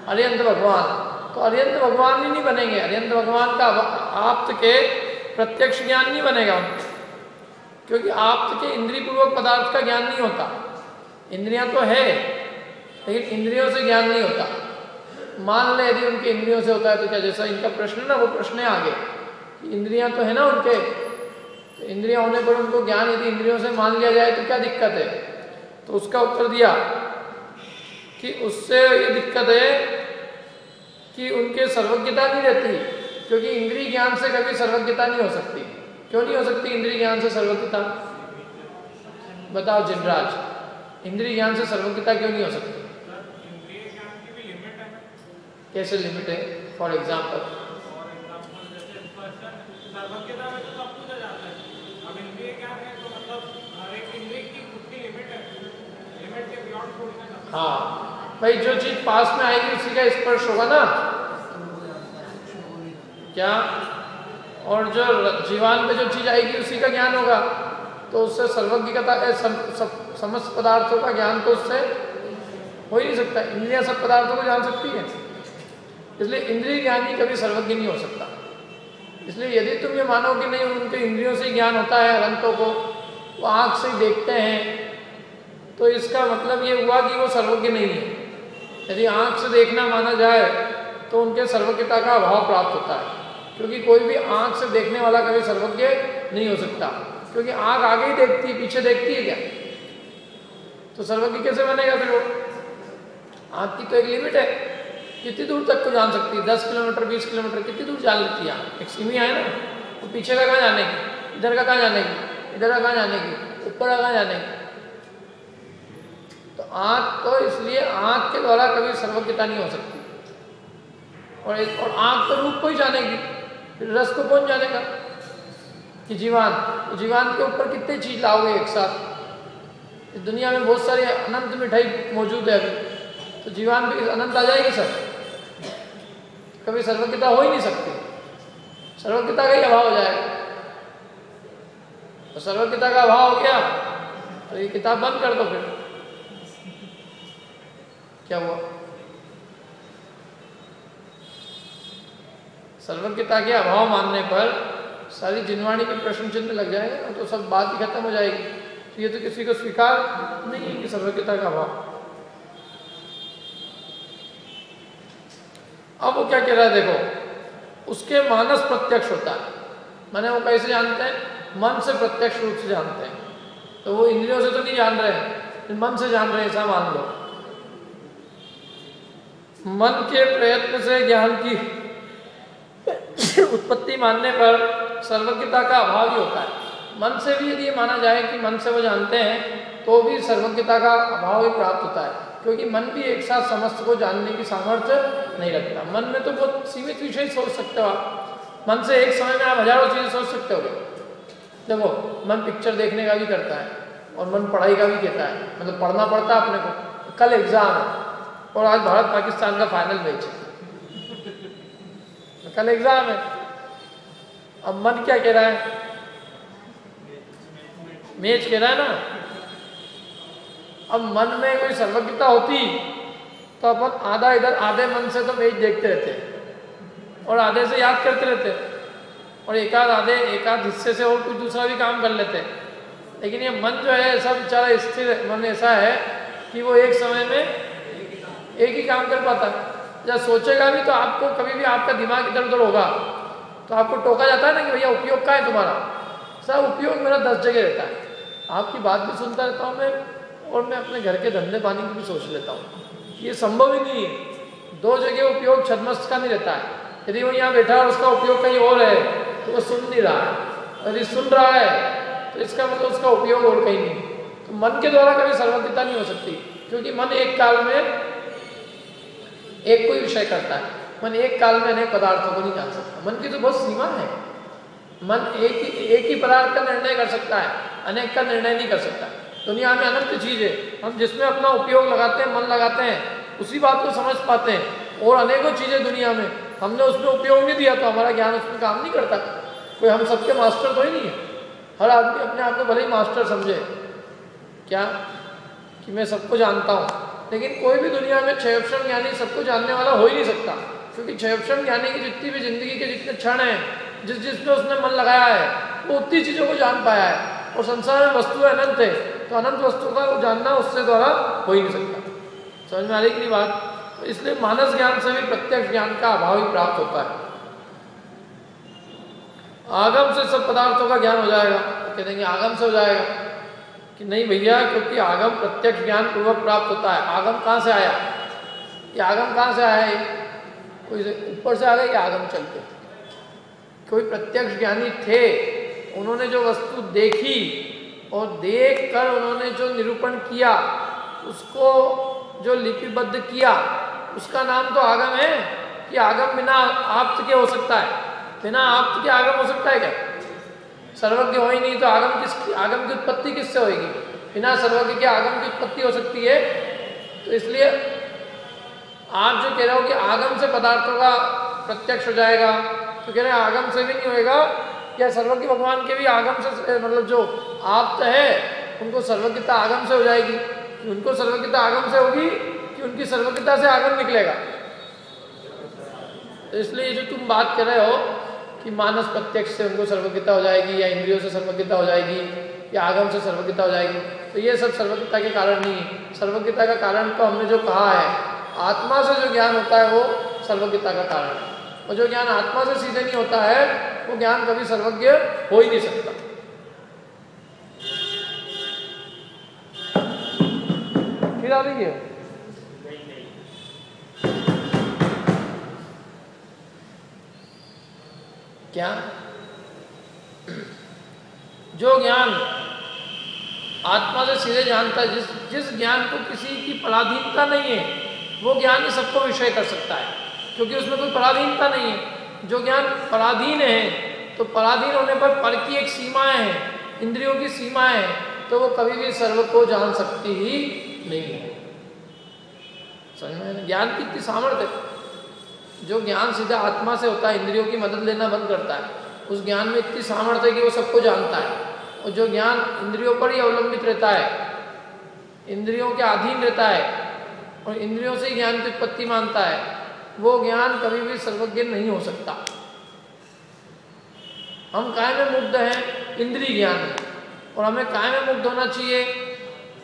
अरिहंत भगवान, तो अरिहंत भगवान ही नहीं बनेंगे। अरिहंत भगवान का आप्त के प्रत्यक्ष ज्ञान नहीं बनेगा उनको, क्योंकि आप्त के इंद्रिय पूर्वक पदार्थ का ज्ञान नहीं होता। इंद्रियां तो है लेकिन इंद्रियों से ज्ञान नहीं होता। मान ले यदि उनके इंद्रियों से होता है तो क्या, जैसा इनका प्रश्न है ना, वो प्रश्न है आगे, इंद्रियां तो है ना उनके, तो इंद्रियां होने पर उनको ज्ञान यदि इंद्रियों से मान लिया जाए तो क्या दिक्कत है। तो उसका उत्तर दिया कि उससे ये दिक्कत है कि उनके सर्वज्ञता नहीं रहती, क्योंकि इंद्रिय ज्ञान से कभी सर्वज्ञता नहीं हो सकती। क्यों नहीं हो सकती इंद्रिय ज्ञान से सर्वज्ञता? बताओ जिनराज, इंद्रिय ज्ञान से सर्वज्ञता क्यों नहीं हो सकती? कैसे लिमिट है? फॉर एग्जाम्पल हाँ भाई, जो चीज पास में आएगी उसी का स्पर्श होगा ना क्या, और जो जीवान पे जो चीज आएगी उसी का ज्ञान होगा, तो उससे सर्वज्ञता समस्त पदार्थों का ज्ञान तो उससे हो ही नहीं सकता। इंद्रियां सब पदार्थों को जान सकती है, इसलिए इंद्रिय ज्ञान ही कभी सर्वज्ञ नहीं हो सकता। इसलिए यदि तुम ये मानो कि नहीं उनके इंद्रियों से ज्ञान होता है, अनंतों को वो आँख से देखते हैं, तो इसका मतलब ये हुआ कि वो सर्वज्ञ नहीं है। यदि आँख से देखना माना जाए तो उनके सर्वज्ञता का अभाव प्राप्त होता है, क्योंकि कोई भी आँख से देखने वाला कभी सर्वज्ञ नहीं हो सकता, क्योंकि आँख आगे ही देखती है, पीछे देखती है क्या, तो सर्वज्ञ कैसे बनेगा फिर वो? आँख की तो एक लिमिट है, कितनी दूर तक को जान सकती है, 10 किलोमीटर 20 किलोमीटर कितनी दूर जान लेती है आँख? एक सीमी है ना, तो पीछे का कहाँ जाने की, इधर का कहाँ जाने की, इधर का कहाँ जाने की, ऊपर का कहाँ जाने की। तो आँख तो इसलिए आँख के द्वारा कभी सर्वज्ञता नहीं हो सकती, और आँख तो रूप को ही जानेगी, फिर रस को कौन जानेगा? कि जीवान, तो जीवान के ऊपर कितने चीज लाओगे एक साथ? इस दुनिया में बहुत सारी अनंत मिठाई मौजूद है अभी, तो जीवान भी अनंत आ जाएगी सब, कभी सर्वज्ञता हो ही नहीं सकती, सर्वज्ञता का ही अभाव हो जाएगा। तो सर्वज्ञता का अभाव हो गया तो ये किताब बंद कर दो, फिर क्या हुआ? सर्वज्ञता के अभाव मानने पर सारी जिनवाणी के प्रश्न चिन्ह लग जाएगा, तो सब बात ही खत्म हो जाएगी। तो ये तो किसी को स्वीकार नहीं है कि सर्वज्ञता का अभाव। अब वो क्या कह रहा है देखो, उसके मानस प्रत्यक्ष होता है, माने वो कैसे जानते हैं? मन से प्रत्यक्ष रूप से जानते हैं। तो वो इंद्रियों से तो नहीं जान रहे हैं, मन से जान रहे हैं, ऐसा मान लो। मन के प्रयत्न से ज्ञान की उत्पत्ति मानने पर सर्वज्ञता का अभाव ही होता है। मन से भी यदि ये माना जाए कि मन से वो जानते हैं, तो भी सर्वज्ञता का अभाव ही प्राप्त होता है, क्योंकि मन भी एक साथ समस्त को जानने की सामर्थ्य नहीं रखता। मन में तो बहुत सीमित विषय सोच सकते हो आप, मन से एक समय में आप हजारों चीजें सोच सकते हो। देखो, मन पिक्चर देखने का भी करता है और मन पढ़ाई का भी कहता है, मतलब पढ़ना पड़ता है अपने को। कल एग्जाम है और आज भारत पाकिस्तान का फाइनल मैच है, तो कल एग्जाम है। अब मन क्या कह रहा है? मैच कह रहा है ना। अब मन में कोई सर्वज्ञता होती तो अपन आधा इधर आधे मन से तो मैच देखते रहते और आधे से याद करते रहते और एक आध हिस्से से और कुछ दूसरा भी काम कर लेते। लेकिन ये मन जो है ऐसा बेचारा स्थिर मन ऐसा है कि वो एक समय में एक ही काम कर पाता है। जब सोचेगा भी तो आपको कभी भी आपका दिमाग इधर उधर होगा तो आपको टोका जाता है ना कि भैया उपयोग क्या है तुम्हारा? सब उपयोग मेरा 10 जगह रहता है। आपकी बात भी सुनता रहता हूँ मैं, और मैं अपने घर के धंधे पानी की भी सोच लेता हूँ। ये संभव ही नहीं है, 2 जगह उपयोग छद्मस्त का नहीं रहता है। यदि वो यहाँ बैठा और उसका उपयोग कहीं और है तो वो सुन नहीं रहा है, यदि सुन रहा है तो इसका मतलब उसका उपयोग और कहीं नहीं। तो मन के द्वारा कभी सर्वज्ञता नहीं हो सकती, क्योंकि मन एक काल में एक कोई विषय करता है। मन एक काल में अनेक पदार्थों को नहीं जान सकता, मन की तो बहुत सीमा है। मन एक ही पदार्थ का निर्णय कर सकता है, अनेक का निर्णय नहीं कर सकता। दुनिया में अनंत चीज है, हम जिसमें अपना उपयोग लगाते हैं, मन लगाते हैं, उसी बात को समझ पाते हैं। और अनेकों चीजें दुनिया में हमने उसमें उपयोग नहीं दिया तो हमारा ज्ञान उसमें काम नहीं करता। कोई हम सबके मास्टर तो ही नहीं है। हर आदमी अपने आप को भले ही मास्टर समझे क्या कि मैं सबको जानता हूँ, लेकिन कोई भी दुनिया में क्षयोक्षण ज्ञानी सबको जानने वाला हो ही नहीं सकता, क्योंकि क्षयोक्षण ज्ञानी की जितनी भी जिंदगी के जितने क्षण हैं, जिसमें उसने मन लगाया है, वो उतनी चीज़ों को जान पाया है। और संसार में वस्तु अनंत है, तो अनंत वस्तु का वो जानना उससे द्वारा हो ही नहीं सकता। समझ में आ रही कि नहीं बात? तो इसलिए मानस ज्ञान से भी प्रत्यक्ष ज्ञान का अभाव ही प्राप्त होता है। आगम से सब पदार्थों का ज्ञान हो जाएगा, तो कह देंगे आगम से हो जाएगा कि नहीं भैया, क्योंकि आगम प्रत्यक्ष ज्ञान पूर्वक प्राप्त होता है। आगम कहाँ से आया? ये आगम कहाँ से आया है? कोई ऊपर से आ गया या आगम चलते? कोई प्रत्यक्ष ज्ञानी थे, उन्होंने जो वस्तु देखी और देख कर उन्होंने जो निरूपण किया, उसको जो लिपिबद्ध किया, उसका नाम तो आगम है। कि आगम बिना आप्त के हो सकता है? बिना आप्त के आगम हो सकता है क्या? सर्वज्ञ हो ही नहीं तो आगम की उत्पत्ति किससे होगी? बिना सर्वज्ञ के आगम की उत्पत्ति हो सकती है? तो इसलिए आप जो कह रहे हो कि आगम से पदार्थों का प्रत्यक्ष हो जाएगा, तो कह रहे हैं आगम से भी नहीं होएगा। क्या सर्वज्ञ भगवान के भी आगम से, मतलब जो आप्त है उनको सर्वज्ञता आगम से हो जाएगी? उनको सर्वज्ञता आगम से होगी कि उनकी सर्वज्ञता से आगम निकलेगा? तो इसलिए जो तुम बात कर रहे हो कि मानस प्रत्यक्ष से उनको सर्वज्ञता हो जाएगी, या इंद्रियों से सर्वज्ञता हो जाएगी, या आगम से सर्वज्ञता हो जाएगी, तो ये सब सर्वज्ञता के कारण नहीं है। सर्वज्ञता का कारण तो हमने जो कहा है, आत्मा से जो ज्ञान होता है वो सर्वज्ञता का कारण है। और जो ज्ञान आत्मा से सीधे नहीं होता है, वो ज्ञान कभी सर्वज्ञ हो ही नहीं सकता। फिर आ रही है क्या? जो ज्ञान आत्मा से सीधे जानता है, जिस ज्ञान को किसी की पराधीनता नहीं है, वो ज्ञान ही सबको विषय कर सकता है, क्योंकि उसमें कोई पराधीनता नहीं है। जो ज्ञान पराधीन है, तो पराधीन होने पर पर की एक सीमाएं हैं, इंद्रियों की सीमाएं हैं, तो वो कभी भी सर्व को जान सकती ही नहीं है। समझ में? ज्ञान की इतनी सामर्थ्य है। जो ज्ञान सीधा आत्मा से होता है, इंद्रियों की मदद लेना बंद करता है, उस ज्ञान में इतनी सामर्थ्य है कि वो सबको जानता है। और जो ज्ञान इंद्रियों पर ही अवलंबित रहता है, इंद्रियों के अधीन रहता है और इंद्रियों से ही ज्ञान की उत्पत्ति मानता है, वो ज्ञान कभी भी सर्वज्ञ नहीं हो सकता। हम काय में मुग्ध हैं? इंद्रिय ज्ञान में। और हमें काय में मुग्ध होना चाहिए?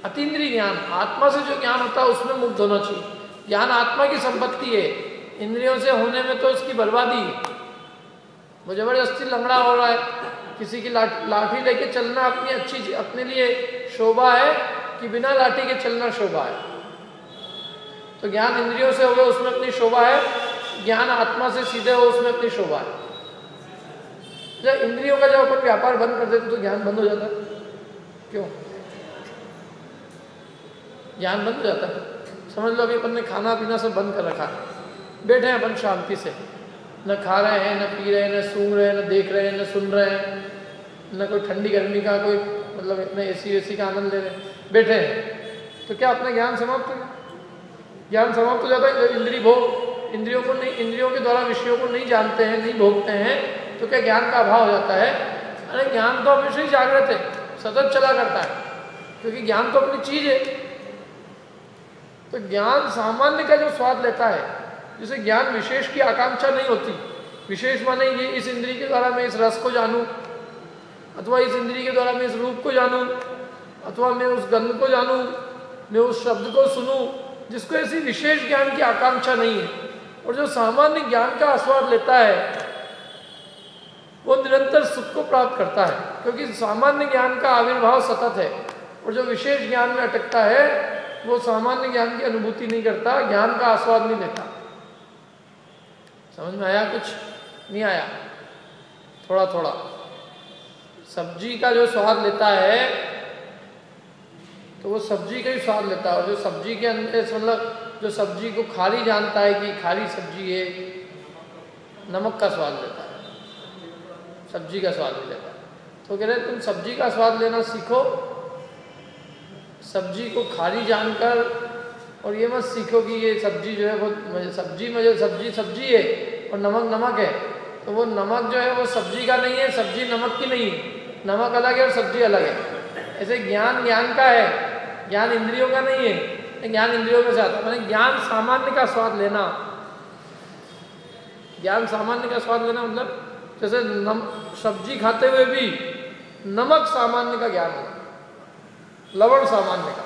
अतीन्द्रिय ज्ञान, आत्मा से जो ज्ञान होता है उसमें मुग्ध होना चाहिए। ज्ञान आत्मा की संपत्ति है, इंद्रियों से होने में तो उसकी बर्बादी है। वो जबरदस्ती लंगड़ा हो रहा है, किसी की लाठी लेके चलना अपनी अच्छी अपने लिए शोभा है कि बिना लाठी के चलना शोभा है? तो ज्ञान इंद्रियों से हो उसमें अपनी शोभा है, ज्ञान आत्मा से सीधे हो उसमें अपनी शोभा है। जब इंद्रियों का जब अपन व्यापार बंद कर देते तो ज्ञान बंद हो जाता है। क्यों ज्ञान बंद हो जाता है? समझ लो अभी अपन ने खाना पीना सब बंद कर रखा है, बैठे हैं अपन शांति से, न खा रहे हैं, न पी रहे हैं, न सूंघ रहे हैं, न देख रहे हैं, न सुन रहे हैं, न कोई ठंडी गर्मी का कोई मतलब इतने एसी का आनंद ले रहे हैं, बैठे हैं। तो क्या अपना ज्ञान समाप्त हो गया? ज्ञान समाप्त हो जाता है। इंद्रिय भोग, इंद्रियों को नहीं, इंद्रियों के द्वारा विषयों को नहीं जानते हैं, नहीं भोगते हैं, तो क्या ज्ञान का अभाव हो जाता है? अरे ज्ञान तो हमेशा ही जागृत है, सतत चला करता है, क्योंकि ज्ञान तो अपनी चीज है। तो ज्ञान सामान्य का जो स्वाद लेता है, जिसे ज्ञान विशेष की आकांक्षा नहीं होती। विशेष माने ये इस इंद्रिय के द्वारा मैं इस रस को जानूं, अथवा इस इंद्रिय के द्वारा मैं इस रूप को जानूं, अथवा मैं उस गंध को जानूं, मैं उस शब्द को सुनूं, जिसको ऐसी विशेष ज्ञान की आकांक्षा नहीं है। और जो सामान्य ज्ञान का आस्वाद लेता है वो निरंतर सुख को प्राप्त करता है, क्योंकि सामान्य ज्ञान का आविर्भाव सतत है। और जो विशेष ज्ञान में अटकता है वो सामान्य ज्ञान की अनुभूति नहीं करता, ज्ञान का आस्वाद नहीं लेता। समझ में आया? कुछ नहीं आया? थोड़ा थोड़ा सब्जी का जो स्वाद लेता है तो वो सब्जी का ही स्वाद लेता है। और जो सब्जी के अंदर मतलब जो सब्जी को खारी जानता है कि खारी सब्जी है, नमक का स्वाद लेता है, सब्जी का स्वाद नहीं लेता। तो कह रहे तुम सब्जी का स्वाद लेना सीखो, सब्जी को खारी जानकर, और ये मत सीखो कि ये सब्जी जो है वो सब्जी में जो सब्जी है और नमक नमक है, तो वो नमक जो है वो सब्जी का नहीं है, सब्जी नमक की नहीं है, नमक अलग है और सब्जी अलग है। ऐसे ज्ञान ज्ञान का है, ज्ञान इंद्रियों का नहीं है। ज्ञान इंद्रियों में से आता है। मैंने ज्ञान सामान्य का स्वाद लेना, ज्ञान सामान्य का स्वाद लेना मतलब जैसे सब्जी खाते हुए भी नमक सामान्य का ज्ञान होगा, लवण सामान्य का।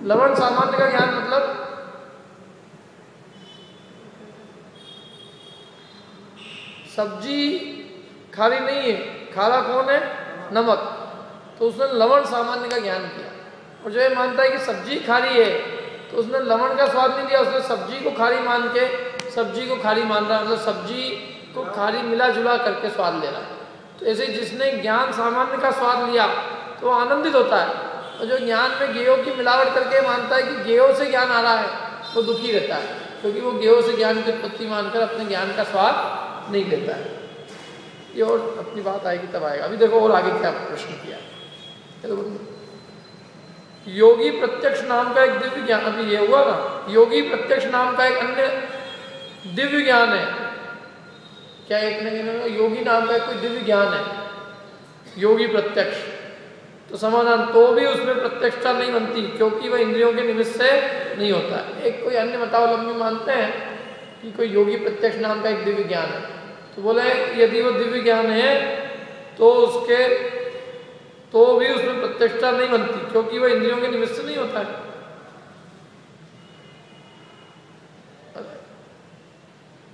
लवण सामान्य का ज्ञान मतलब सब्जी खारी नहीं है, खारा कौन है? नमक। तो उसने लवण सामान्य का ज्ञान किया। और जो ये मानता है कि सब्जी खारी है तो उसने लवण का स्वाद नहीं लिया, उसने सब्जी को खारी मान के सब्जी को खारी मान रहा है, मतलब सब्जी को खारी मिला जुला करके स्वाद ले रहा है। तो ऐसे जिसने ज्ञान सामान्य का स्वाद लिया तो वो आनंदित होता है, और जो ज्ञान में गेयों की मिलावट करके मानता है कि गेयों से ज्ञान आ रहा है वो दुखी रहता है, क्योंकि वो गेयों से ज्ञान की उत्पत्ति मानकर अपने ज्ञान का स्वाद नहीं लेता है। ये और अपनी बात आएगी तब आएगा। अभी देखो और आगे क्या प्रश्न किया। योगी प्रत्यक्ष नाम का एक दिव्य ज्ञान, अभी ये हुआ ना, योगी प्रत्यक्ष नाम का एक अन्य दिव्य ज्ञान है। क्या एक नहीं, योगी नाम का कोई दिव्य ज्ञान है, योगी प्रत्यक्ष। तो समाधान तो भी उसमें प्रत्यक्षता नहीं बनती, क्योंकि वह इंद्रियों के निमित्त से नहीं होता। एक कोई अन्य मतावलंबी मानते हैं कि कोई योगी प्रत्यक्ष नाम का एक दिव्य ज्ञान है, तो बोले यदि वो दिव्य ज्ञान है तो उसके तो भी उसमें प्रत्यक्षता नहीं बनती, क्योंकि वह इंद्रियों के निमित्त से नहीं होता है।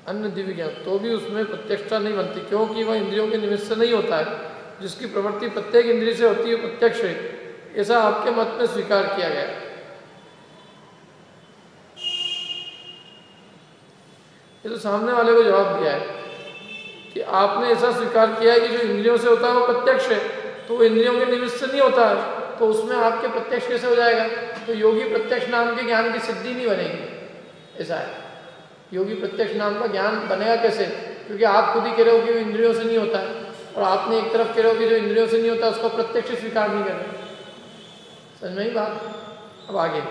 अन्य दिव्य ज्ञान तो भी उसमें प्रत्यक्षता नहीं बनती, क्योंकि वह इंद्रियों के निमित्त से नहीं होता है। जिसकी प्रवृत्ति प्रत्येक इंद्रिय से होती है प्रत्यक्ष है, ऐसा आपके मत में स्वीकार किया गया। ये तो सामने वाले को जवाब दिया है कि आपने ऐसा स्वीकार किया है कि जो इंद्रियों से होता है वो प्रत्यक्ष है, तो वो इंद्रियों के निमित्त से नहीं होता है, तो उसमें आपके प्रत्यक्ष कैसे हो जाएगा? तो योगी प्रत्यक्ष नाम के ज्ञान की सिद्धि नहीं बनेगी। ऐसा है, योगी प्रत्यक्ष नाम का ज्ञान बनेगा कैसे? क्योंकि आप खुद ही कह रहे हो कि वो इंद्रियों से नहीं होता है, और आपने एक तरफ कह रहे हो कि जो इंद्रियों से नहीं होता उसको प्रत्यक्ष स्वीकार नहीं कर रहे। समझ में ही बात? अब आगे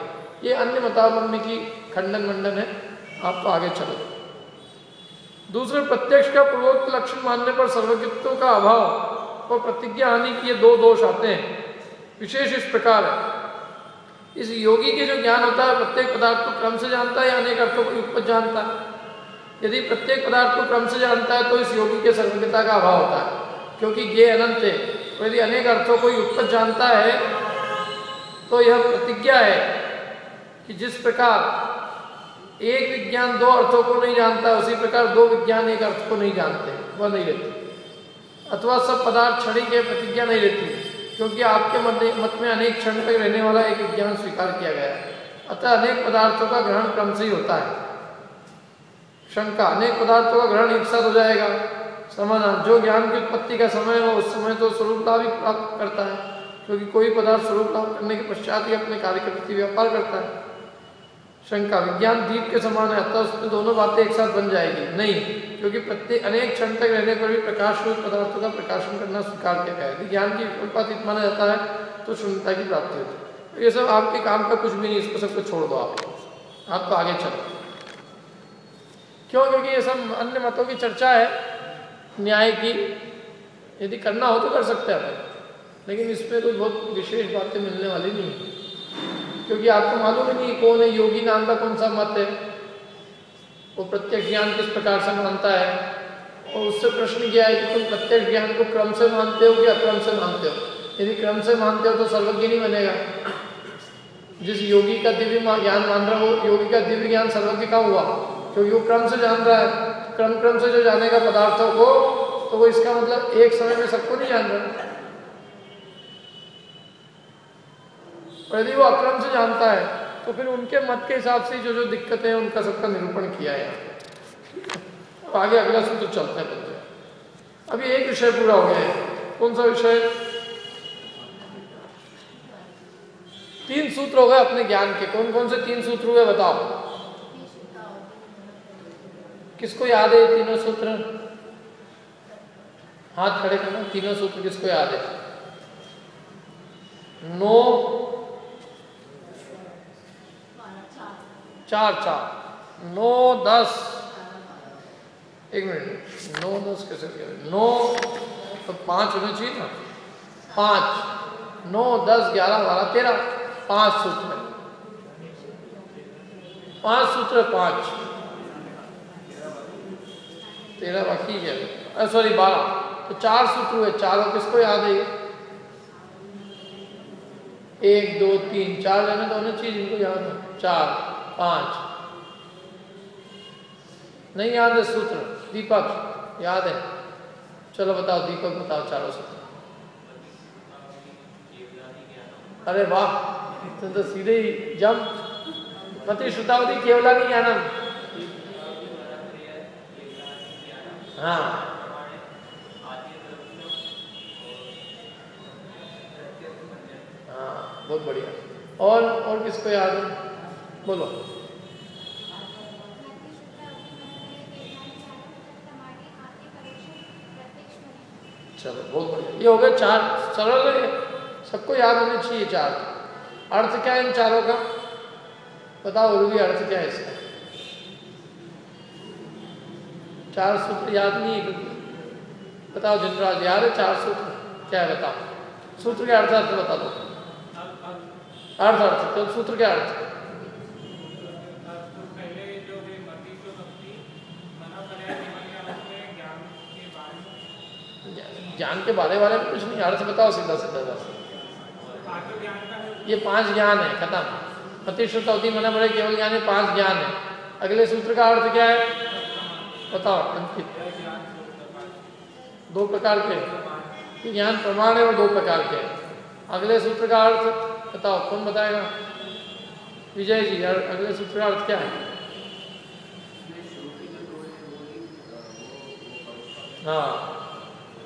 ये अन्य मतावलंबी की खंडन मंडन है, आप तो आगे चलो। दूसरे, प्रत्यक्ष का पूर्वोक्त लक्षण मानने पर सर्वज्ञत्व का अभाव और प्रतिज्ञा हानि के ये दो दोष आते हैं। विशेष इस प्रकार है, इस योगी के जो ज्ञान होता है प्रत्येक पदार्थ को क्रम से जानता है या अनेक अर्थों को युगपत जानता है। यदि प्रत्येक पदार्थ को क्रम से जानता है तो इस योगी के सर्वज्ञता का अभाव होता है, क्योंकि ज्ञेय अनंत है। और यदि अनेक अर्थों को युगपत जानता है तो यह प्रतिज्ञा है कि जिस प्रकार एक विज्ञान दो अर्थों को नहीं जानता, उसी प्रकार दो विज्ञान एक अर्थ को नहीं जानते, वह नहीं रहती। अथवा सब पदार्थ क्षणिक है, प्रतिज्ञा नहीं रहती, क्योंकि आपके मत में अनेक क्षण तक रहने वाला एक विज्ञान स्वीकार किया गया है। अतः अनेक पदार्थों का ग्रहण क्रम से ही होता है। शंका, अनेक पदार्थों का ग्रहण एक साथ हो जाएगा। समाधान, जो ज्ञान की उत्पत्ति का समय हो उस समय तो स्वरूप लाभ ही प्राप्त करता है, क्योंकि कोई पदार्थ स्वरूप लाभ करने के पश्चात ही अपने कार्य के प्रति व्यापार करता है। शंका, विज्ञान दीप के समान है, अतः उसमें दोनों बातें एक साथ बन जाएगी। नहीं, क्योंकि प्रत्येक अनेक क्षण तक रहने पर भी प्रकाश रूप पदार्थों का प्रकाशन करना स्वीकार किया गया है। यदि ज्ञान की विकल्पातीत माना जाता है तो शून्यता की प्राप्ति होती है। तो ये सब आपके काम का कुछ भी नहीं, इसको सबको छोड़ दो आप तो आगे चलो। क्यों? क्योंकि ये सब अन्य मतों की चर्चा है, न्याय की। यदि करना हो तो कर सकते हैं, लेकिन इसमें कोई बहुत विशेष बातें मिलने वाली नहीं है, क्योंकि आपको मालूम ही नहीं कौन है योगी नाम का कौन सा मत है, वो प्रत्यक्ष ज्ञान किस प्रकार से मानता है। और उससे प्रश्न किया है कि तुम प्रत्यक्ष ज्ञान को क्रम से मानते हो कि अक्रम से मानते हो? यदि क्रम से मानते हो तो सर्वज्ञ नहीं बनेगा। जिस योगी का दिव्य ज्ञान मान रहा हो, योगी का दिव्य ज्ञान सर्वज्ञ का हुआ, क्योंकि वो क्रम से जान रहा है। क्रम से जो जानेगा पदार्थों को, तो वो इसका मतलब एक समय में सबको नहीं जान रहा। और यदि वो अक्रम से जानता है तो फिर उनके मत के हिसाब से जो जो दिक्कतें हैं उनका सबका निरूपण किया है। अब आगे अगला सूत्र चलते हैं। अभी एक विषय पूरा हो गया है। कौन सा विषय? 3 सूत्र हो गए अपने ज्ञान के। कौन कौन से 3 सूत्र हुए बताओ? किसको याद है ये तीनों सूत्र? हाथ खड़े करना। तीनों सूत्र किसको याद है? 9 4 9 10 एक मिनट 9 10 कैसे? 9 तो 5 होने चाहिए ना। 5 9 10 11 12 13 5 सूत्र है। 5 सूत्र, 5, 13 बाकी है, सॉरी 12, तो 4 सूत्र हुए। चारों किसको याद है? 1 2 3 4 जाने तो होने चाहिए जिनको याद है। 4 5 नहीं याद है सूत्र। दीपक याद है? चलो बताओ, दीपक बताओ चारों सूत्र। अरे वाह, तुम तो सीधे ही जंप। मति श्रुतावधि केवलानी ज्ञानम। हाँ हाँ, बहुत बढ़िया। और किसको याद है? बोलो। चलो बहुत बढ़िया, ये हो गए 4 सरल है, सबको याद होने चाहिए 4। अर्थ क्या है इन चारों का? बताओ रूबी, अर्थ क्या है इसका? 4 सूत्र याद नहीं है? बताओ जनराज, याद है 4 सूत्र क्या है? बताओ सूत्र के अर्थ बता दो। अर्थ तो सूत्र के अर्थ ज्ञान के बारे में कुछ नहीं, अर्थ बताओ सीधा सीधा बस। ये 5 ज्ञान है, खत्म। मति श्रुतवती मना बड़े केवल ज्ञान है, 5 ज्ञान है। अगले सूत्र का अर्थ क्या है बताओ अंकित? 2 प्रकार के ज्ञान प्रमाण है और 2 प्रकार के। अगले सूत्र का अर्थ बताओ, कौन बताएगा? विजय जी, अगले सूत्र का अर्थ क्या है? हाँ,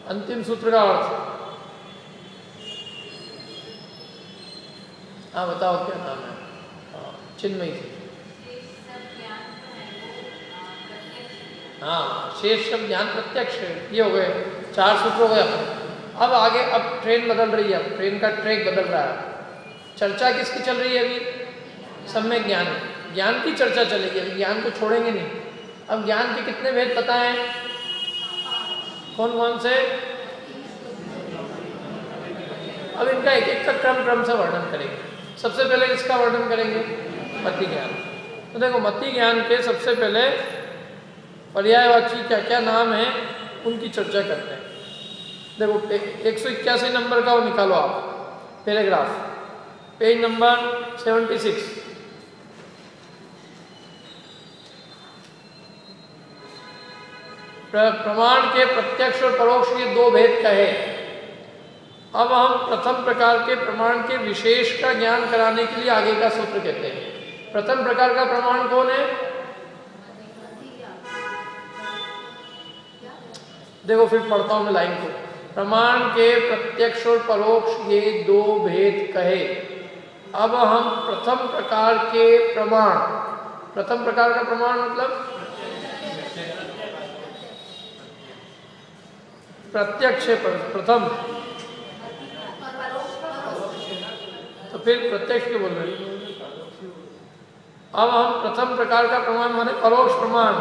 अंतिम सूत्र का अर्थ हाँ बताओ, क्या नाम है? चिन्मयी जी। हाँ, शेष शब्द ज्ञान प्रत्यक्ष। ये हो गए 4 सूत्र हो गए। अब आगे, अब ट्रेन बदल रही है, अब ट्रेन का ट्रैक बदल रहा है। चर्चा किसकी चल रही है अभी? सम्यक ज्ञान, ज्ञान की चर्चा चलेगी। अभी ज्ञान को छोड़ेंगे नहीं। अब ज्ञान के कितने भेद पता है? कौन कौन से? अब इनका एक एक का क्रम से वर्णन करेंगे। सबसे पहले इसका वर्णन करेंगे मति ज्ञान। तो देखो, मति ज्ञान के सबसे पहले पर्यायवाची क्या क्या नाम है उनकी चर्चा करते हैं। देखो 181 नंबर का वो निकालो आप पैराग्राफ, पेज नंबर 76। प्रमाण के प्रत्यक्ष और परोक्ष ये 2 भेद कहे। अब हम प्रथम प्रकार के प्रमाण के विशेष का ज्ञान कराने के लिए आगे का सूत्र कहते हैं। प्रथम प्रकार का प्रमाण कौन है? देखो फिर पढ़ता हूं मैं लाइन को। प्रमाण के प्रत्यक्ष और परोक्ष ये 2 भेद कहे। अब हम प्रथम प्रकार के प्रमाण, प्रथम प्रकार का प्रमाण मतलब प्रत्यक्ष प्रथम, तो फिर प्रत्यक्ष क्यों बोल रहे? अब हम प्रथम प्रकार का प्रमाण माने परोक्ष प्रमाण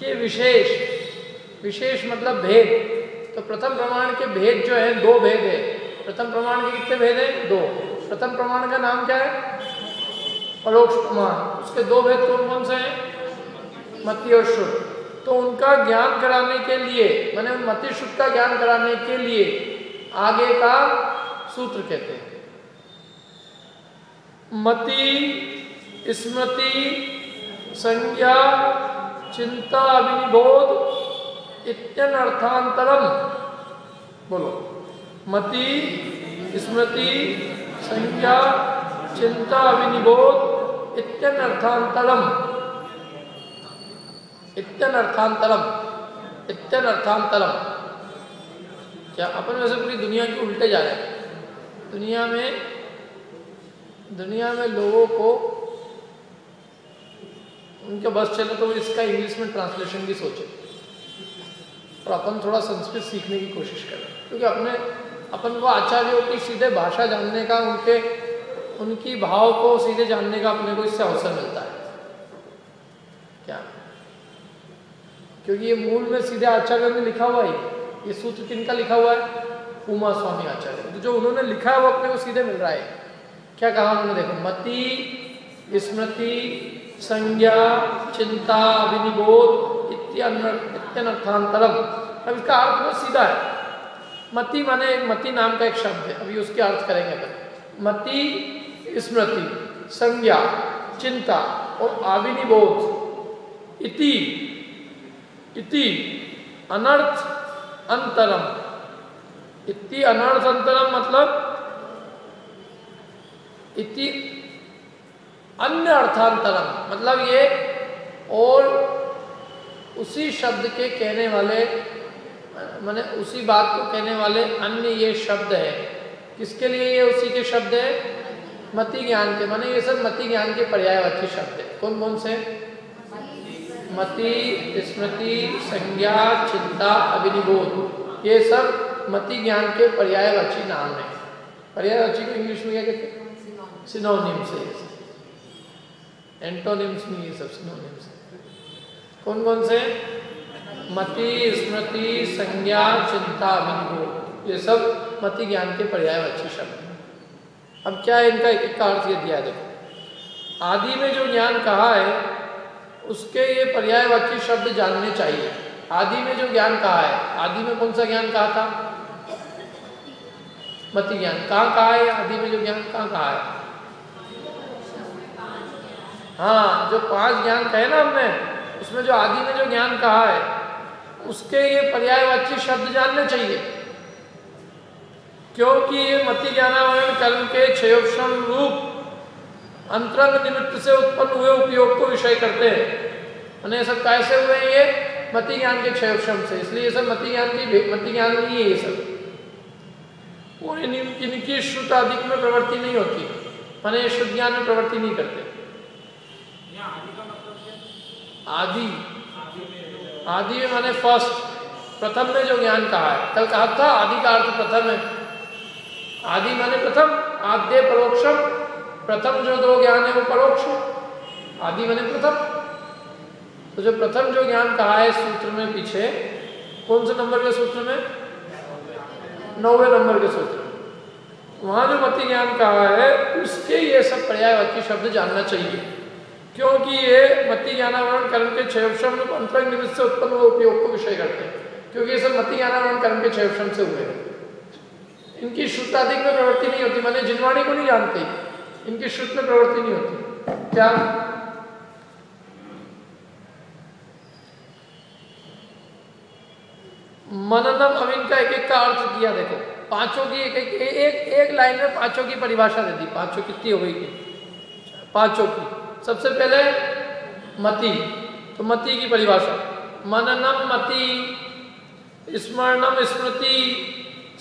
के विशेष, विशेष मतलब भेद। तो प्रथम प्रमाण के भेद जो है 2 भेद है। प्रथम प्रमाण के कितने भेद है? 2। प्रथम प्रमाण का नाम क्या है? परोक्ष प्रमाण। उसके 2 भेद कौन कौन से हैं? मति और शुद्ध। तो उनका ज्ञान कराने के लिए, माने मति शुद्ध का ज्ञान कराने के लिए आगे का सूत्र कहते हैं। मति, स्मृति, संज्ञा, चिंता, अभिनिबोध इत्यनर्थांतरम। बोलो, मति, स्मृति, संज्ञा, चिंता, अभिनिबोध इत्यनर्थांतरम। इत्यनर्थांतरम, इत्यनर्थांतरम। क्या अपन वैसे पूरी दुनिया के उल्टे जा रहे हैं? दुनिया में लोगों को उनके बस चले तो इसका इंग्लिश में ट्रांसलेशन भी सोचे, और अपन थोड़ा संस्कृत सीखने की कोशिश करें। क्योंकि अपन को आचार्यों की सीधे भाषा जानने का, उनकी भाव को सीधे जानने का अपने को इससे अवसर मिलता है। क्या? क्योंकि ये मूल में सीधे आचार्यों ने लिखा हुआ है। ये सूत्र किनका लिखा हुआ है? उमा स्वामी आचार्य। तो जो उन्होंने लिखा है वो अपने को सीधे मिल रहा है। क्या कहा उन्होंने? देखो, मति, स्मृति, संज्ञा चिंता अभिनिबोध इत्यनर्थांतरम। अब इसका अर्थ बहुत सीधा है। मति माने मति नाम का एक शब्द है, अभी उसके अर्थ करेंगे अपन। मति स्मृति, संज्ञा, चिंता और अभिनिबोध इति अनर्थ अंतरम। इति अनर्थ अंतरम मतलब इति अन्य अर्थांतरम, मतलब ये और उसी शब्द के कहने वाले, माने उसी बात को कहने वाले अन्य ये शब्द है। किसके लिए ये उसी के शब्द है? मति ज्ञान के, माने ये सब मति ज्ञान के पर्यायवाची शब्द है। कौन कौन से? मति, स्मृति, संज्ञा, चिंता, अभिनिबोध, ये सब मति ज्ञान के पर्यायवाची नाम है। पर्यायवाची को इंग्लिश में क्या कहते हैं? सिनोनिम्स है। एंटोनिम्स नहीं, ये सब सिनोनिम्स है। कौन कौन से? मति, स्मृति, संज्ञा, चिंता, अभिनिबोध, ये सब मति ज्ञान के पर्यायवाची शब्द हैं। अब क्या है इनका एक अर्थ ये दिया, देखो आदि में जो ज्ञान कहा है उसके ये पर्यायवाची शब्द जानने चाहिए। आदि में जो ज्ञान कहा है, आदि में कौन सा ज्ञान कहा था? मति ज्ञान। कहाँ कहा है आदि में जो ज्ञान, कहाँ कहा है? हाँ, जो 5 ज्ञान कहे ना हमने, उसमें जो आदि में जो ज्ञान कहा है उसके ये पर्यायवाची शब्द जानने चाहिए, क्योंकि ये मति ज्ञानावरण कर्म के क्षयोक्षम रूप अंतरंग निमित्त से उत्पन्न हुए उपयोग को विषय करते हैं। यानी सब कैसे हुए हैं? ये मति ज्ञान के क्षयोक्षम से, इसलिए ये सब मति ज्ञान नहीं है। ये सब और इनकी श्रुत अधिक में प्रवृत्ति नहीं होती, माने शुद्ध ज्ञान में प्रवृत्ति नहीं करते। आदि में माने फर्स्ट, प्रथम में जो ज्ञान कहा है। कल कहा था आदि का अर्थ प्रथम है। आदि माने प्रथम, आद्य परोक्षम, प्रथम जो 2 ज्ञान है वो परोक्ष, आदि माने प्रथम। तो जो प्रथम जो ज्ञान कहा है सूत्र में पीछे, कौन से नंबर के सूत्र में? 9वें नंबर के सूत्र में, वहां जो मति ज्ञान कहा है उसके ये सब पर्यायवाची शब्द जानना चाहिए, क्योंकि ये मति ज्ञानावरण कर्म के क्षयोक्षम रूप अंतरंग निमित्त से उत्पन्न हुए उपयोग को विषय करते हैं, क्योंकि ये सब मति ज्ञानावरण कर्म के क्षयोक्षम से हुए हैं। इनकी श्रुताधिक में प्रवृत्ति नहीं होती, माने जिनवाणी को नहीं जानते, इनकी श्रुत में प्रवृत्ति नहीं होती। क्या? मननम। अब इनका एक एक का अर्थ किया, देखो पांचों की एक लाइन में पांचों की परिभाषा दे दी। पांचों कितनी हो गई? पांचों की। सबसे पहले मति, तो मति की परिभाषा, मननम मति, स्मरणम स्मृति,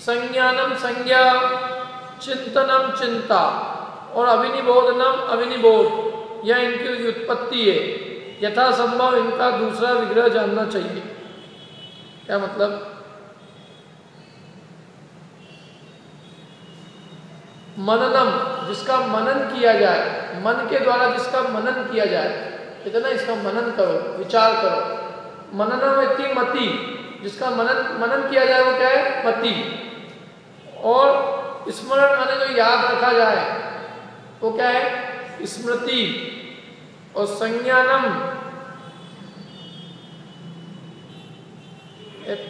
संज्ञानम संज्ञा, चिंतनम चिंता और अभिनिबोधनम अभिनिबोध, यह इनकी व्युत्पत्ति है। यथासंभव इनका दूसरा विग्रह जानना चाहिए। क्या मतलब? मननम, जिसका मनन किया जाए, मन के द्वारा जिसका मनन किया जाए, इतना इसका मनन करो, विचार करो। मननम इति मति, जिसका मनन किया जाए वो क्या है? मति। और स्मरण माने जो याद रखा जाए वो क्या है? स्मृति। और संज्ञानम,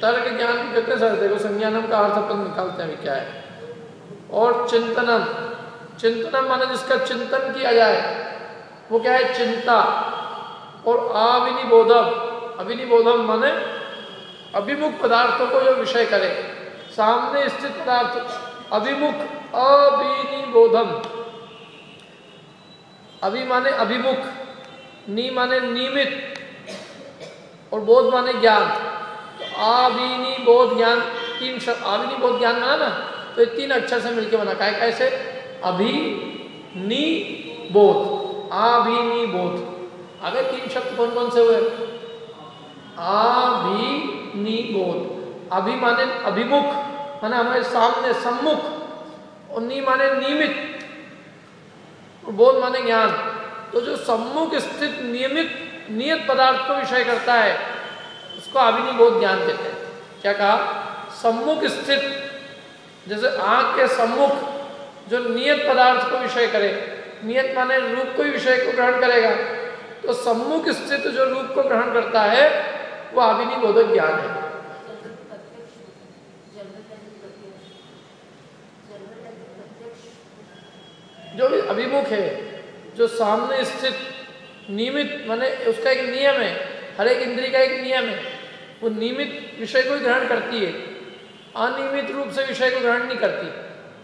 तर्क ज्ञान कितने सारे, देखो संज्ञानम का अर्थ अपन निकालते हैं क्या है। और चिंतनम, चिंतनम माने जिसका चिंतन किया जाए वो क्या है? चिंता। और अभिनिबोधम, अभिनिबोधम माने अभिमुख पदार्थों को जो विषय करे, सामने स्थित पदार्थ अभिमुख, अभिनिबोधम। अभि माने अभिमुख, नी माने नियमित और बोध माने ज्ञान। तो अभिनिबोध ज्ञान, 3 शब्द अभिनिबोध ज्ञान बना ना, तो ये 3 अक्षर से मिलकर बना। कैसे? अभि नि बोध, अभिनिबोध। आगे 3 शब्द कौन कौन से हुए? अभिनिबोध। अभि माने अभिमुख, माने हमारे सामने, सम्मुख, और नी माने नियमित, और बोध माने ज्ञान। तो जो सम्मुख स्थित नियत पदार्थ को विषय करता है उसको अभिनिबोध ज्ञान कहते हैं। क्या कहा? सम्मुख स्थित, जैसे आंख के सम्मुख जो नियत पदार्थ को विषय करे, नियत माने रूप को ही विषय को ग्रहण करेगा, तो सम्मुख स्थित जो रूप को ग्रहण करता है वो आविनिबोधक ज्ञान है। जो भी अभिमुख है, जो सामने स्थित नियमित, माने उसका एक नियम है, हर एक इंद्रिय का एक नियम है, वो नियमित विषय को ग्रहण करती है, अनियमित रूप से विषय को ग्रहण नहीं करती।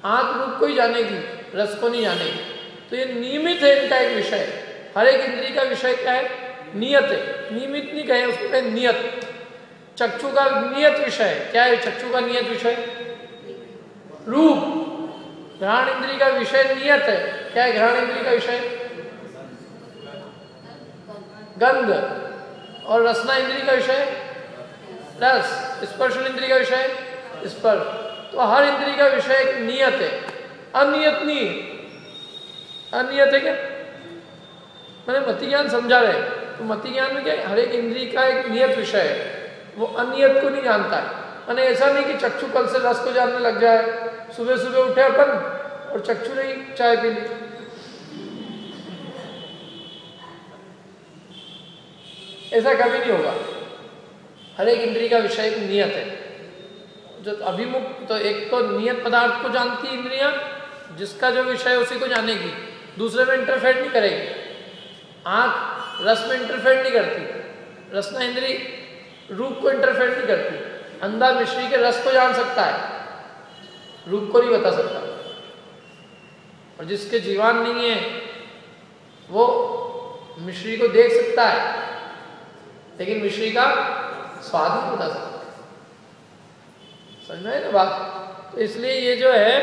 आंख रूप को ही जानेगी, रस को नहीं जानेगी। तो ये नियमित है इनका एक विषय। हर एक इंद्रिय का विषय क्या है? नियत है। नियमित नहीं कहे, उसको कहे नियत। चक्षु का नियत विषय क्या है? चक्षु का नियत विषय रूप। घ्राण इंद्रिय का विषय नियत है, क्या है घ्राण इंद्रिय का विषय? गंध। और रसना इंद्रिय का विषय रस। स्पर्श इंद्रिय का विषय स्पर्श। तो हर इंद्रिय का विषय एक नियत है, अनियत नहीं। अनियत है क्या? मैंने मति ज्ञान समझा रहे, तो मति ज्ञान में क्या है? हर एक इंद्रिय का एक नियत विषय है, वो अनियत को नहीं जानता है। मैंने ऐसा नहीं कि चक्षु कल से रस को जानने लग जाए, सुबह सुबह उठे अपन और चक्षु नहीं चाय पी ली। ऐसा कभी नहीं होगा। हर एक इंद्रिय का विषय एक नियत है। जो अभिमुख, तो एक तो नियत पदार्थ को जानती है इंद्रियां, जिसका जो विषय है उसी को जानेगी, दूसरे में इंटरफेयर नहीं करेगी। आंख रस में इंटरफेयर नहीं करती, रसना इंद्रिय रूप को इंटरफेयर नहीं करती। अंधा मिश्री के रस को जान सकता है, रूप को नहीं बता सकता। और जिसके जीवान नहीं है वो मिश्री को देख सकता है, लेकिन मिश्री का स्वाद नहीं बता सकता। समझ में है ना बात? तो इसलिए ये जो है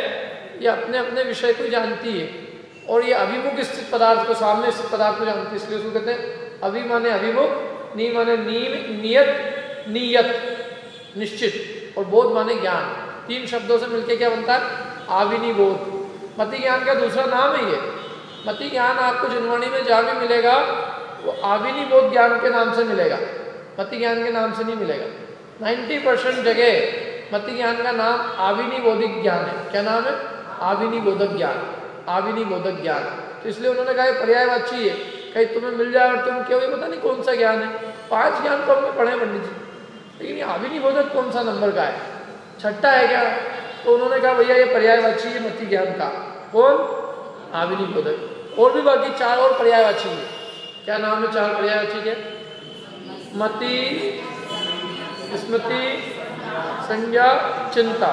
ये अपने अपने विषय को जानती है, और ये अभिमुख स्थित पदार्थ को, सामने स्थित पदार्थ को जानती है। इसलिए उसको कहते हैं अभि माने अभिमुख, नी माने नियत, नियत निश्चित, और बोध माने ज्ञान। तीन शब्दों से मिलके क्या बनता है? आविनिबोध। मति ज्ञान का दूसरा नाम है ये। मति ज्ञान आपको जिनवाणी में जहाँ भी मिलेगा वो आविनिबोध ज्ञान के नाम से मिलेगा, मति ज्ञान के नाम से नहीं मिलेगा। 90% जगह मति ज्ञान का नाम आविनिबोधिक ज्ञान है। क्या नाम है? आविनिबोधक ज्ञान, आविनिबोधक ज्ञान। तो इसलिए उन्होंने कहा पर्यायवाची है, कहीं तुम्हें मिल जाए और तुम क्यों, पता नहीं कौन सा ज्ञान है। 5 ज्ञान तो हमने पढ़े पंडित जी, लेकिन ये आविनिबोधक कौन सा नंबर का है? छठा है क्या? तो उन्होंने कहा भैया ये पर्यायवाची है मति ज्ञान का। कौन? आविनिबोधक। और भी बाकी 4 और पर्यायवाची है। क्या नाम है 4 पर्यायवाची के? मति, स्मृति, संज्ञा, चिंता,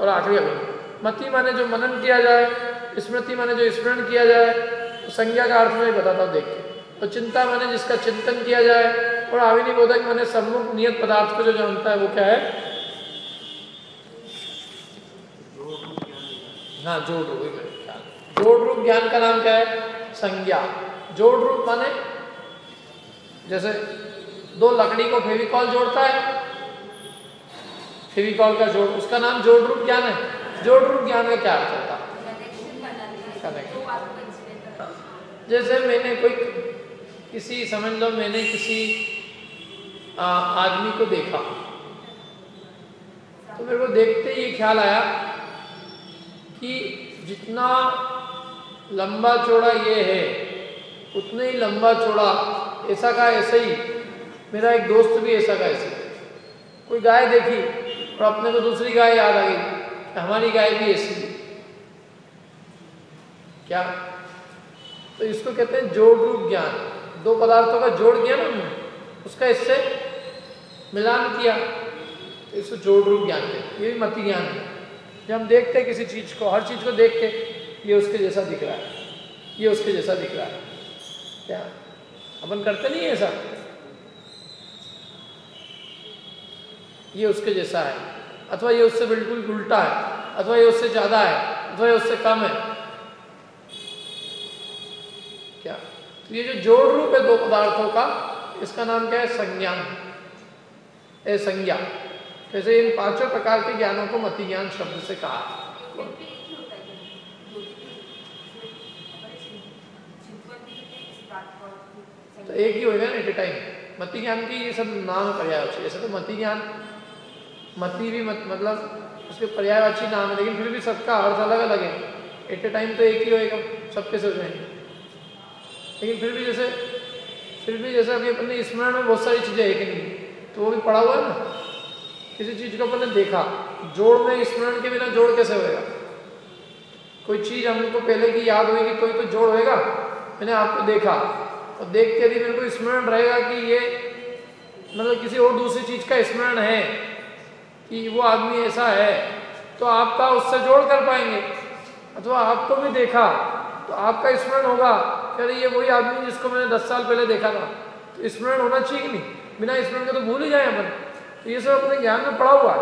और आखिरी अभिमान। मति माने जो मनन किया जाए, स्मृति माने जो स्मरण किया जाए, तो संज्ञा का अर्थ में बताता हूँ देख के। तो चिंता माने जिसका चिंतन किया जाए, और आविनिबोधक माने सम्मुख नियत पदार्थ को जो जानता है वो क्या है? हाँ, जोड़ रूप। जोड़ रूप ज्ञान का नाम क्या है? संज्ञा। जोड़ रूप माने जैसे 2 लकड़ी को फेविकॉल जोड़ता है, फेविकॉल का जोड़, उसका नाम जोड़ रूप ज्ञान है। जोड़ रूप ज्ञान का क्या अर्थ होता है? जैसे मैंने कोई किसी, समझ लो मैंने किसी आदमी को देखा, तो मेरे को देखते ही ये ख्याल आया कि जितना लंबा चौड़ा ये है उतने ही लंबा चौड़ा ऐसा का ऐसे ही मेरा एक दोस्त भी ऐसा का ऐसे। कोई गाय देखी और अपने को दूसरी गाय याद आ गई, हमारी गाय भी ऐसी है क्या? तो इसको कहते हैं जोड़ रूप ज्ञान। 2 पदार्थों का जोड़ किया ना हमने, उसका इससे मिलान किया, तो इसको जोड़ रूप ज्ञान कहते हैं। ये भी मति ज्ञान है। जब हम देखते हैं किसी चीज को, हर चीज को देख के ये उसके जैसा दिख रहा है, ये उसके जैसा दिख रहा है, क्या अपन करते नहीं है ऐसा? ये उसके जैसा है, अथवा ये उससे बिल्कुल उल्टा है, अथवा ये उससे ज्यादा है, अथवा ये उससे कम है, क्या? तो ये जो जोड़ रूप है 2 पदार्थों का, इसका नाम क्या है? संज्ञान, संज्ञा। जैसे इन 5 प्रकार के ज्ञानों को मति ज्ञान शब्द से कहा। तो एक ही होगा ना एट ए टाइम। मति ज्ञान की ये सब नाम पर्यायवाची। ऐसे तो मति ज्ञान, मति भी मतलब उसके पर्यायवाची नाम है, लेकिन फिर भी सबका अर्थ अलग अलग है। एट ए टाइम तो एक ही होएगा, सबके सब जाएंगे। लेकिन फिर भी जैसे फिर भी जैसे अभी अपने स्मरण में बहुत सारी चीज़ें है कि नहीं, तो वो भी पढ़ा हुआ है ना। किसी चीज़ को अपन ने देखा, जोड़ में स्मरण के बिना जोड़ कैसे होएगा? कोई चीज़ हमको पहले की याद होगी, कोई तो जोड़ होएगा। मैंने आपको देखा और देख के यदि मेरे को स्मरण रहेगा कि ये मतलब किसी और दूसरी चीज़ का स्मरण है कि वो आदमी ऐसा है, तो आपका उससे जोड़ कर पाएंगे। अथवा आपको भी देखा तो आपका स्मरण होगा कि अरे ये वही आदमी जिसको मैंने 10 साल पहले देखा था। तो स्मरण होना चाहिए कि नहीं? बिना स्मरण के तो भूल ही जाए अपन। तो ये सब अपने ज्ञान में पड़ा हुआ है।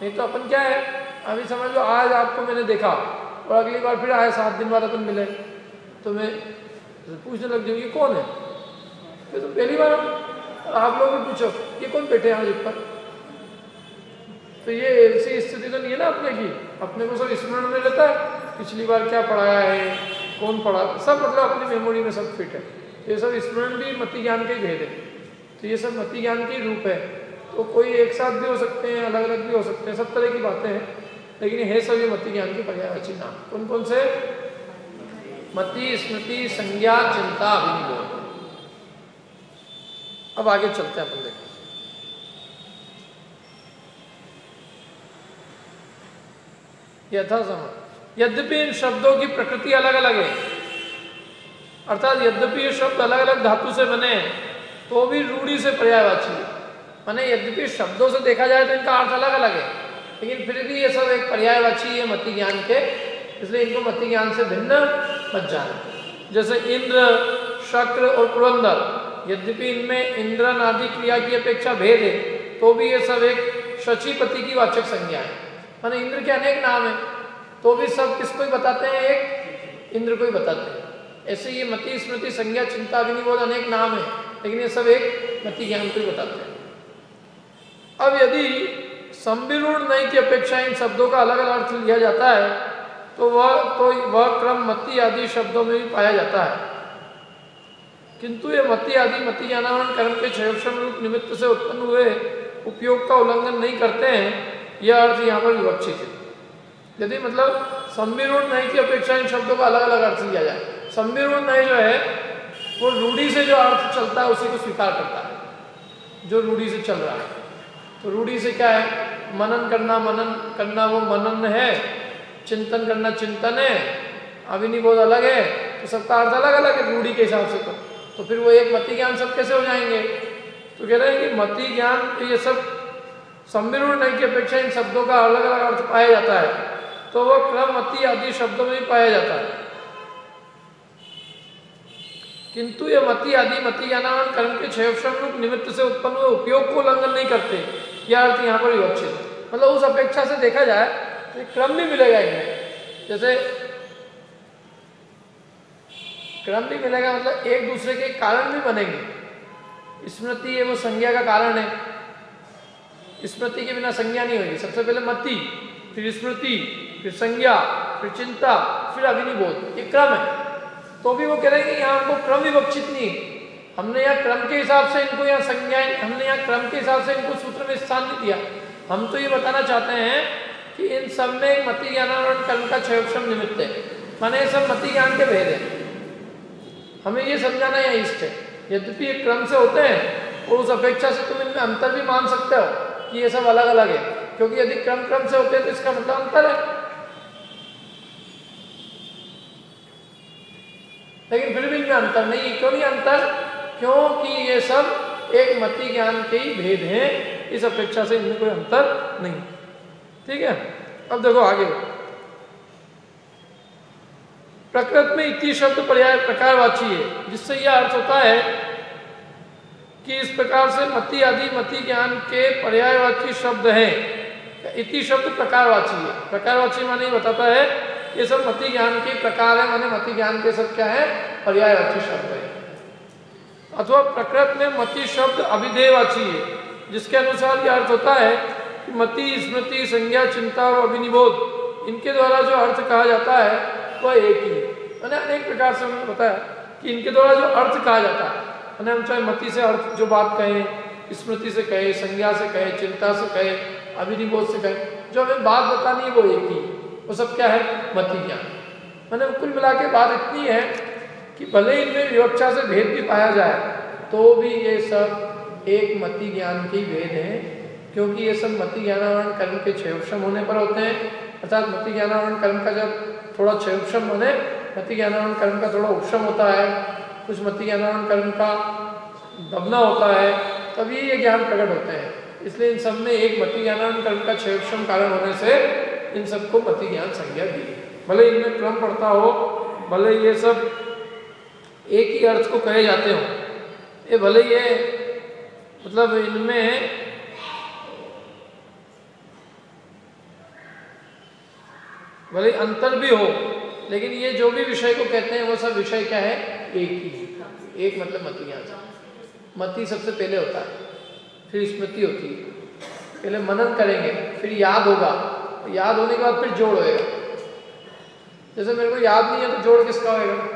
नहीं तो अपन क्या है, अभी समझ लो आज आपको मैंने देखा और अगली बार फिर आए 7 दिन बाद अपन मिले तो मैं पूछने लग जाऊँ ये कौन है? फिर तो पहली बार आप लोग भी पूछो ये कौन बैठे हैं जिस पर। तो ये ऐसी स्थिति तो नहीं है ना अपने की। अपने को सब स्मरण में रहता है, पिछली बार क्या पढ़ाया है, कौन पढ़ा, सब मतलब अपनी मेमोरी में सब फिट है। तो ये सब स्मरण भी मति ज्ञान के ही भेद है। तो ये सब मति ज्ञान के रूप है। तो कोई एक साथ भी हो सकते हैं, अलग अलग भी हो सकते हैं, सब तरह की बातें हैं, लेकिन है सभी मति ज्ञान के पर्यायवाची नाम। कौन कौन से? मति, स्मृति, संज्ञा, चिंता, अभिनिबोध। अब आगे चलते हैं अपन देखो। यथासमर्थ। यद्यपि इन शब्दों की प्रकृति अलग अलग है, अर्थात यद्यपि ये शब्द अलग अलग धातु से बने तो भी रूढ़ी से पर्यायवाची है। माने यद्यपि शब्दों से देखा जाए तो इनका अर्थ अलग अलग है, लेकिन फिर भी ये सब एक पर्यायवाची है मति ज्ञान के, इसलिए इनको मति ज्ञान से भिन्न मत जाना। जैसे इंद्र, शक्र और पुरंदर, यद्यपि इनमें इंद्रन आदि क्रिया की अपेक्षा भेद है, तो भी ये सब एक शचीपति की वाचक संज्ञा है। माने इंद्र के अनेक नाम है, तो भी सब किसको ही बताते हैं? एक इंद्र को ही बताते हैं। ऐसे ये मति, स्मृति, संज्ञा, चिंता, अभिनिबोध अनेक नाम है, लेकिन ये सब एक मति ज्ञान को ही बताते हैं। अब यदि संविरूढ़ नई की अपेक्षा इन शब्दों का अलग अलग अर्थ लिया जाता है तो वह क्रम मति आदि शब्दों में भी पाया जाता है, किंतु ये मति आदि मति ज्ञानावरण कर्म के क्षयोक्षम रूप निमित्त से उत्पन्न हुए उपयोग का उल्लंघन नहीं करते हैं, यह अर्थ यहाँ पर विवक्षित है। यदि मतलब संविरूढ़ नई की अपेक्षा इन शब्दों का अलग अलग अर्थ लिया जाए, संविरूढ़ नई जो है वो रूढ़ी से जो अर्थ चलता है उसी को स्वीकार करता है, जो रूढ़ी से चल रहा है। तो रूढ़ी से क्या है? मनन करना वो मनन है, चिंतन करना चिंतन है, अभिनिबोध अलग है, तो सबका अर्थ अलग अलग है रूढ़ी के हिसाब से। तो फिर वो एक मति ज्ञान सब कैसे हो जाएंगे? तो कह रहे हैं कि मति ज्ञान ये सब संविरूढ़ नई की अपेक्षा इन शब्दों का अलग अलग अर्थ पाया जाता है, तो वह क्रम मति आदि शब्दों में भी पाया जाता है, किंतु ये मति आदि मति ज्ञानावरण कर्म के क्षयोक्षम रूप निमित्त से उत्पन्न हुए उपयोग को उल्लंघन नहीं करते, यह अर्थ यहाँ पर विवक्षित है। मतलब उस अपेक्षा से देखा जाए तो क्रम भी मिलेगा इनमें। जैसे क्रम भी मिलेगा, मतलब एक दूसरे के कारण भी बनेंगे। स्मृति है वो संज्ञा का कारण है, स्मृति के बिना संज्ञा नहीं होगी। सबसे पहले मति, फिर स्मृति, फिर संज्ञा, फिर चिंता, फिर अभिनिबोध, ये क्रम है। तो भी वो कह रहे हैं कि यहाँ हमको क्रम विवक्षित नहीं, हमने यहाँ क्रम के हिसाब से इनको यहाँ संज्ञाएं, हमने यहाँ क्रम के हिसाब से इनको सूत्र में स्थान नहीं दिया। हम तो ये बताना चाहते हैं कि इन सब में मति ज्ञानावरण कर्म का क्षयोक्षम निमित्त है, माने सब मति ज्ञान के भेद है। हमें ये समझाना यहाँ इष्ट है। यद्यपि ये क्रम से होते हैं और उस अपेक्षा से तुम इनमें अंतर भी मान सकते हो कि ये सब अलग अलग है, क्योंकि यदि क्रम से होते हैं तो इसका मतलब अंतर है। लेकिन फिर भी इनमें अंतर नहीं है। क्यों नहीं अंतर? क्योंकि ये सब एक मति ज्ञान के ही भेद हैं, इस अपेक्षा से इनमें कोई अंतर नहीं। ठीक है, अब देखो आगे। प्रकृत में इति शब्द पर्याय प्रकारवाची है, जिससे यह अर्थ होता है कि इस प्रकार से मति आदि मति ज्ञान के पर्यायवाची शब्द हैं। इति शब्द प्रकारवाची है। प्रकारवाची माने बताता है ये सब मति ज्ञान के प्रकार है, माने मति ज्ञान के सब क्या है? पर्यायवाची शब्द है। अथवा प्रकृत में मति शब्द अभिधेयवाची है, जिसके अनुसार यह अर्थ होता है कि मति, स्मृति, संज्ञा, चिंता और अभिनिबोध इनके द्वारा जो अर्थ कहा जाता है वह एक ही है। मैंने अनेक प्रकार से उन्होंने बताया कि इनके द्वारा जो अर्थ कहा जाता है, मैंने हम चाहे मति से अर्थ जो बात कहें, स्मृति से कहे, संज्ञा से कहे, चिंता से कहे, अभिनिबोध से कहे, जो हमें बात बतानी है वो एक ही, वो सब क्या है? मति ज्ञान। मैंने कुल मिला के बात इतनी है कि भले इनमें विवक्षा से भेद भी पाया जाए, तो भी ये सब एक मति ज्ञान के भेद हैं, क्योंकि ये सब मति ज्ञानावरण कर्म के क्षयोपशम होने पर होते हैं। अर्थात मति ज्ञानावरण कर्म का जब थोड़ा क्षयोपशम होने, मति ज्ञानावरण कर्म का थोड़ा उपशम होता है, कुछ मति ज्ञानावरण कर्म का दबना होता है, तभी ये ज्ञान प्रकट होते हैं। इसलिए इन सब में एक मति ज्ञानावरण कर्म का क्षयोपशम कारण होने से इन सबको मति ज्ञान संज्ञा दी। भले इनमें क्रम पड़ता हो, भले ये सब एक ही अर्थ को कहे जाते हो, ये भले ये मतलब इनमें भले अंतर भी हो, लेकिन ये जो भी विषय को कहते हैं वो सब विषय क्या है, एक ही। एक मतलब मति ज्ञान। मति सबसे पहले होता है, फिर स्मृति होती है। पहले मनन करेंगे, फिर याद होगा, याद होने के बाद फिर जोड़ होएगा। जैसे मेरे को याद नहीं है तो जोड़ किसका होएगा,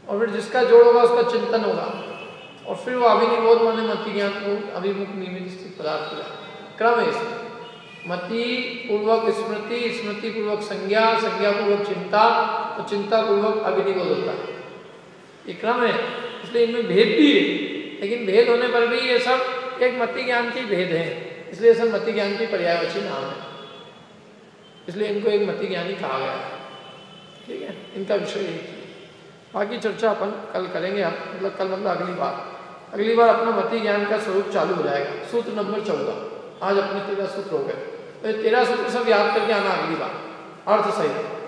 और फिर जिसका जोड़ होगा उसका चिंतन होगा, और फिर वो अभिनिबोध माने मति ज्ञान को अभिमुख निमित्त स्थित पदार्थ का क्रम है इसमें। मति पूर्वक स्मृति, स्मृति पूर्वक संज्ञा, संज्ञा पूर्वक चिंता, तो चिंता पूर्वक अभिनिबोध होता है। ये क्रम है, इसलिए इनमें भेद भी है, लेकिन भेद होने पर भी ये सब एक मति ज्ञान के भेद है, इसलिए सब मति ज्ञान की पर्यायवाची नाम है, इसलिए इनको एक मति ज्ञानी कहा गया है। ठीक है, इनका विषय यही है। बाकी चर्चा अपन कल करेंगे, मतलब कल मतलब अगली बार अपना मति ज्ञान का स्वरूप चालू हो जाएगा। सूत्र नंबर 14, आज अपने 13 सूत्र हो गए, तो ये 13 सूत्र सब याद करके आना अगली बार, अर्थ सहित।